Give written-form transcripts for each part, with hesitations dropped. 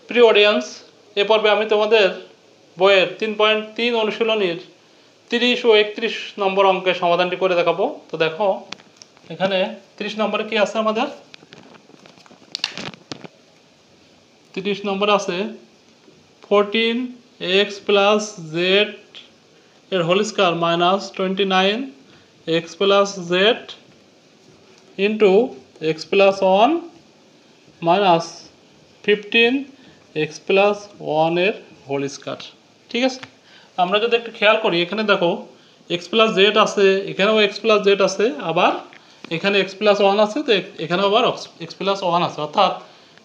প্রিয় অডিয়েন্স, এ পর্বে আমি তোমাদের বইয়ের 3.3 অনুশীলনীর 30 ও 31 নম্বর অঙ্কের সমাধানটি করে দেখাবো। তো দেখো এখানে 30 নম্বরে কি আছে আমাদের? 30 নম্বরে আছে 14x প্লাস জেড এর whole square minus 29x plus z into x plus 1 minus 15x plus 1 এর হোল স্কয়ার। ঠিক আছে, আমরা যদি একটু খেয়াল করি, এখানে দেখো x প্লাস জেড আছে, এখানেও x প্লাস জেড আছে, আবার এখানে x প্লাস 1 আছে, তো এখানেও আবার x প্লাস 1 আছে, অর্থাৎ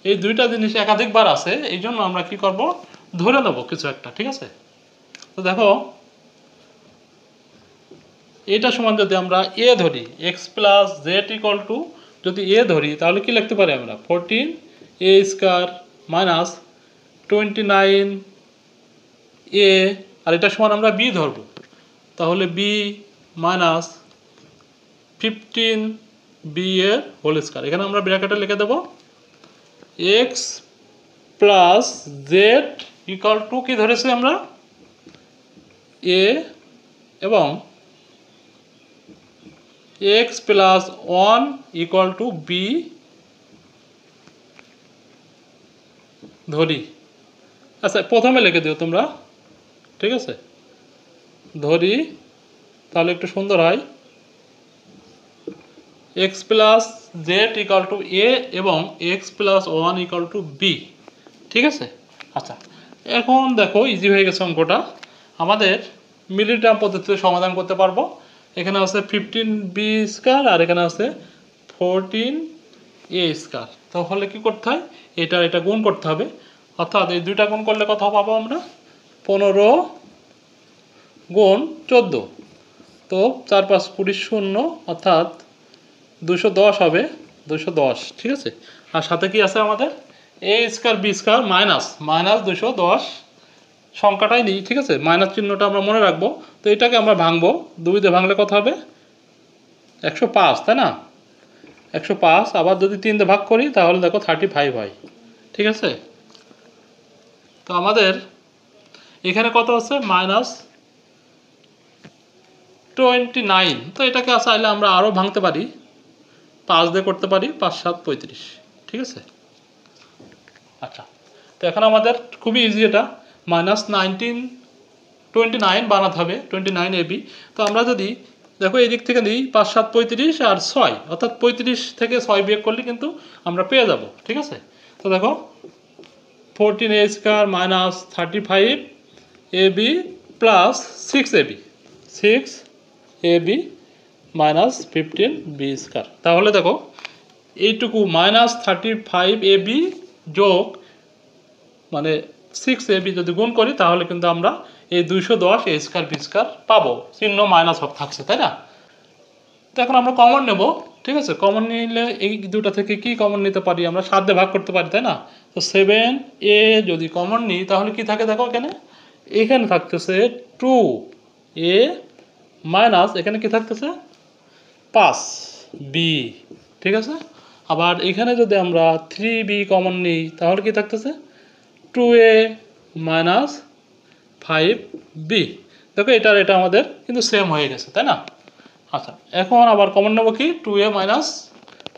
এই দুইটা জিনিস একাধিকবার আছে। এই জন্য আমরা কি করব, ধরে নেব কিছু একটা। ঠিক আছে, তো দেখো এটা সমান যদি আমরা a ধরি, x plus Z equal to যদি a ধরি, তাহলে কি লিখতে পারি আমরা? 14a স্কয়ার মাইনাস 29a, আর এটা সমান আমরা b ধরব, তাহলে b মাইনাস 15b এর হোল স্কয়ার। এখানে আমরা ব্র্যাকেটে লিখে দেব x plus Z equal to কি ধরেছি আমরা? a, এবং x plus 1 equal to b ধরি। আচ্ছা, প্রথমে লিখে দিও তোমরা। ঠিক আছে, ধরি, তাহলে একটু সুন্দর হয়। x plus Z equal to a এবং x plus 1 equal to b। ঠিক আছে, আচ্ছা এখন দেখো ইজি হয়ে গেছে অঙ্কটা। আমাদের মিডল টার্ম পদ্ধতিতে সমাধান করতে পারবো। এখানে আছে 15b স্কয়ার আর এখানে আছে 14a স্কয়ার। তাহলে কি করতে হয়, এটা গুণ করতে হবে, অর্থাৎ এই দুইটা গুণ করলে কত পাবো আমরা? 15 গুণ 14, তো 4 5 20 শূন্য, অর্থাৎ 210 হবে, 210। ঠিক আছে, আর সাথে কি আছে আমাদের? a square b square minus 210 সংখ্যাটাই নিই। ঠিক আছে, মাইনাস চিহ্নটা আমরা মনে রাখবো। তো এটাকে আমরা ভাঙবো, 2 দিয়ে ভাঙলে কত হবে? 105, তাই না? 105, আবার যদি 3 দিয়ে ভাগ করি তাহলে দেখো 35 হয়। ঠিক আছে, তো আমাদের এখানে কত আছে? মাইনাস 29। তো এটাকে চাইলে আমরা আরও ভাঙতে পারি, 5 দিয়ে করতে পারি, 5 7 35। ঠিক আছে, আচ্ছা তো এখন আমাদের খুবই ইজি, এটা মাইনাস 29 বানাতে হবে, 29ab। তো আমরা যদি দেখো এই দিক থেকে নিই 5 7 35 আর 6, অর্থাৎ 35 থেকে 6 বিয়োগ করলে কিন্তু আমরা পেয়ে যাব। ঠিক আছে, তো দেখো 14a square minus 35ab plus 6ab minus 15b square. তাহলে দেখো এইটুকু মাইনাস 35ab যোগ মানে 6ab যদি গুণ করি তাহলে কিন্তু আমরা এই 210 a স্কয়ার b স্কয়ার পাবো, চিহ্ন মাইনাস থাকছে, তাই না? তো এখন আমরা কমন নেব। ঠিক আছে, কমন নিলে এই দুটা থেকে কি কমন নিতে পারি? আমরা 7 দিয়ে ভাগ করতে পারি, তাই না? তো 7a যদি কমন নিই তাহলে কি থাকে দেখো, এখানে থাকতেছে 2a মাইনাস এখানে কি থাকতেছে 5b। ঠিক আছে, আবার এখানে যদি আমরা 3b কমন নিই তাহলে কি থাকতেছে 2a মাইনাস 5b। দেখো এটা আমাদের কিন্তু সেম হয়ে গেছে, তাই না? আচ্ছা, এখন আবার কমন নেব কি? 2a minus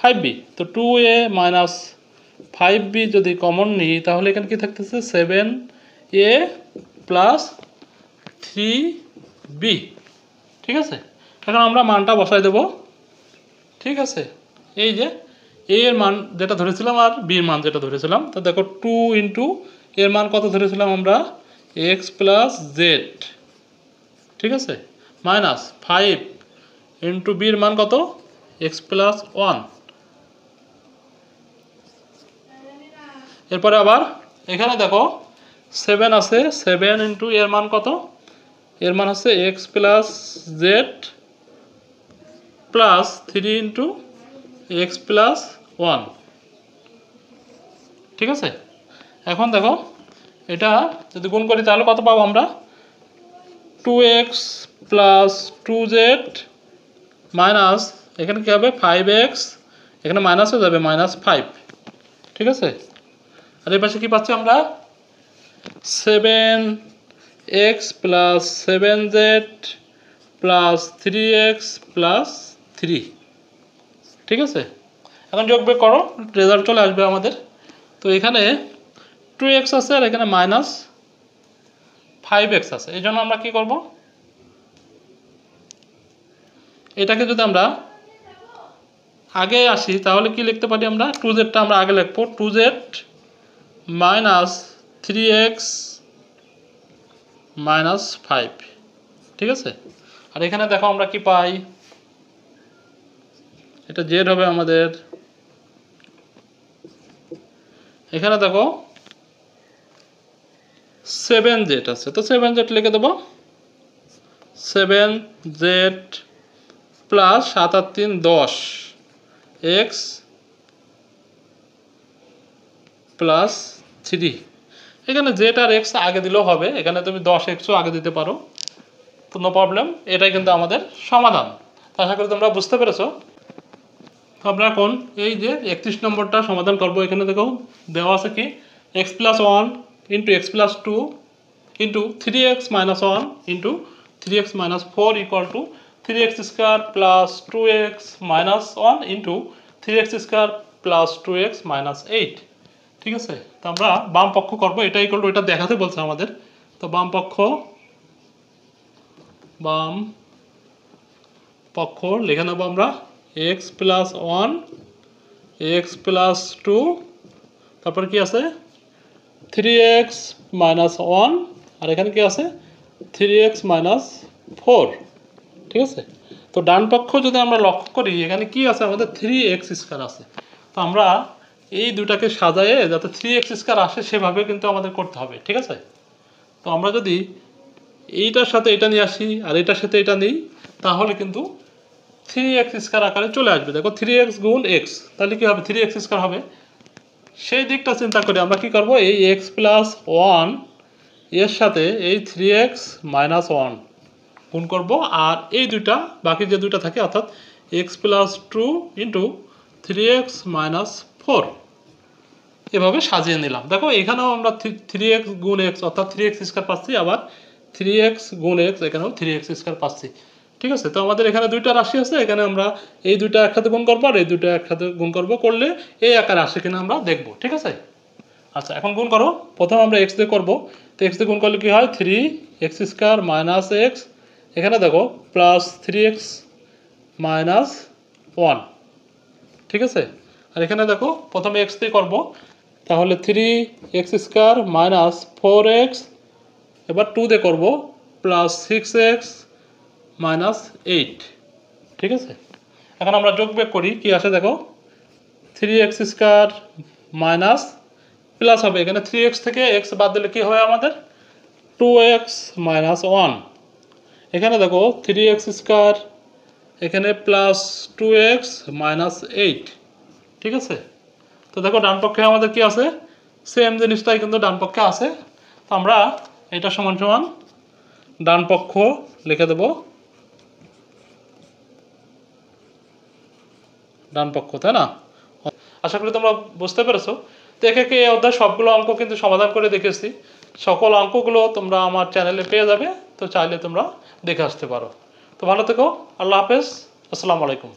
5b। তো 2a মাইনাস 5b যদি কমন নিই তাহলে এখানে কি থাকতেছে 7a প্লাস 3b। ঠিক আছে, এখন আমরা মানটা বসাই দেব। ঠিক আছে, এই যে a এর মান যেটা ধরেছিলাম আর b এর মান যেটা ধরেছিলাম, তো দেখো 2 ইন্টু এর মান কত ধরেছিলাম আমরা? x plus Z. ঠিক আছে, মাইনাস 5 ইন্টু b এর মান কত? x plus 1। এরপরে আবার এখানে দেখো 7 আছে, 7 ইন্টু এর মান কত? এর মান হচ্ছে x plus Z plus 3 into x plus 1। ঠিক আছে, এখন দেখো এটা যদি গুণ করি তাহলে কত পাবো আমরা? 2x প্লাস 2z মাইনাস এখানে কী হবে 5x, এখানে মাইনাস হয়ে যাবে, মাইনাস 5। ঠিক আছে, আর এই পাশে কি পাচ্ছি আমরা 7x plus 7z plus 3x plus 3। ঠিক আছে, এখন যোগ বিয়োগ করো, রেজাল্ট চলে আসবে আমাদের। তো এখানে 2x আছে আর এখানে মাইনাস 5x আছে, এই জন্য আমরা কি করব, এটাকে যদি আমরা আগে আসি তাহলে কি লিখতে পারি আমরা, 2zটা আমরা আগে লিখবো, 2z মাইনাস 3x মাইনাস 5। ঠিক আছে, আর এখানে দেখো আমরা কি পাই, এটা জেড হবে আমাদের। এখানে দেখো 7z আছে, তো 7z লিখে দেবো, 7z প্লাস 7 আর 3 10 x প্লাস 3। এখানে জেড আর এক্স আগে দিলেও হবে, এখানে তুমি 10xও আগে দিতে পারো, তো নো প্রবলেম। এটাই কিন্তু আমাদের সমাধান। তো আশা করি তোমরা বুঝতে পেরেছো। তো আমরা এখন এই যে 31 নম্বরটা সমাধান করব। এখানে দেখো দেওয়া আছে কি, x plus 1 into x plus 2 into 3x minus 1 into 3x minus 4 equal to 3x square plus 2x minus 1 into 3x square plus 2x minus 8। ঠিক আছে, তো আমরা বাম পক্ষ করবো, এটা ইকুয়াল টু এটা দেখাতে বলছে আমাদের। তো বাম পক্ষ লিখে নেবো আমরা x প্লাস 1 x প্লাস 2, তারপর কি আছে 3x মাইনাস 1, আর এখানে কি আছে 3x মাইনাস 4। ঠিক আছে, তো ডান পক্ষ যদি আমরা লক্ষ্য করি এখানে কি আছে আমাদের 3x স্কোয়ার আছে। তো আমরা এই দুটাকে সাজায়ে যাতে 3x স্কোয়ার আসে সেভাবে কিন্তু আমাদের করতে হবে। ঠিক আছে, তো আমরা যদি এইটার সাথে এটা নিয়ে আসি আর এটার সাথে এটা নিই তাহলে কিন্তু 3x স্কোয়ার আকারে চলে আসবে। দেখো 3x গুণ x, তাহলে কি হবে 3x স্কোয়ার হবে। সেই দিকটা চিন্তা করে আমরা কি করব, এই x প্লাস 1 এর সাথে এই 3x মাইনাস 1 গুণ করব, আর এই দুইটা বাকি যে দুইটা থাকে অর্থাৎ x plus 2 into 3x minus 4 এভাবে সাজিয়ে নিলাম। দেখো এখানেও আমরা 3x গুণ x অর্থাৎ 3x স্কোয়ার পাচ্ছি, আবার 3x গুণ x এখানেও 3x স্কোয়ার পাচ্ছি। ঠিক আছে, তো আমাদের এখানে দুইটা রাশি আছে, এখানে আমরা এই দুইটা একসাথে গুণ করবো আর এই দুইটা একসাথে গুণ করবো, করলে এই আকারে আসে কিনা আমরা দেখবো। ঠিক আছে, আচ্ছা এখন গুণ করো। প্রথম আমরা x দিয়ে করবো, তো x দিয়ে গুণ করলে কি হয় 3x স্কোয়ার মাইনাস x, এখানে দেখো প্লাস 3x মাইনাস 1। ঠিক আছে, আর এখানে দেখো প্রথমে x দিয়ে করবো, তাহলে 3x স্কোয়ার মাইনাস 4x, এবার 2 দিয়ে করবো প্লাস 6x মাইনাস 8। ঠিক আছে, এখন আমরা যোগ বিয়োগ করি, কি আসে দেখো 3x স্কোয়ার মাইনাস প্লাস হবে, এখানে 3x থেকে x বাদ দিলে কি হয় আমাদের 2x মাইনাস 1। এখানে দেখো 3x স্কোয়ার, এখানে প্লাস 2x মাইনাস 8। ঠিক আছে, তো দেখো ডান পক্ষে আমাদের কি আছে, সেম জিনিসটাই কিন্তু ডান পক্ষে আছে। তো আমরা এটা সমান সমান ডান পক্ষ লিখে দেব, ডান পক্ষ, তাই না? আশা করি তোমরা বুঝতে পেরেছো। তো একে এই অধ্যায় সবগুলো অঙ্ক কিন্তু সমাধান করে দেখেছি, সকল অঙ্কগুলো তোমরা আমার চ্যানেলে পেয়ে যাবে, তো চাইলে তোমরা দেখে আসতে পারো। তো ভালো থেকো, আল্লাহ হাফেজ, আসসালামু আলাইকুম।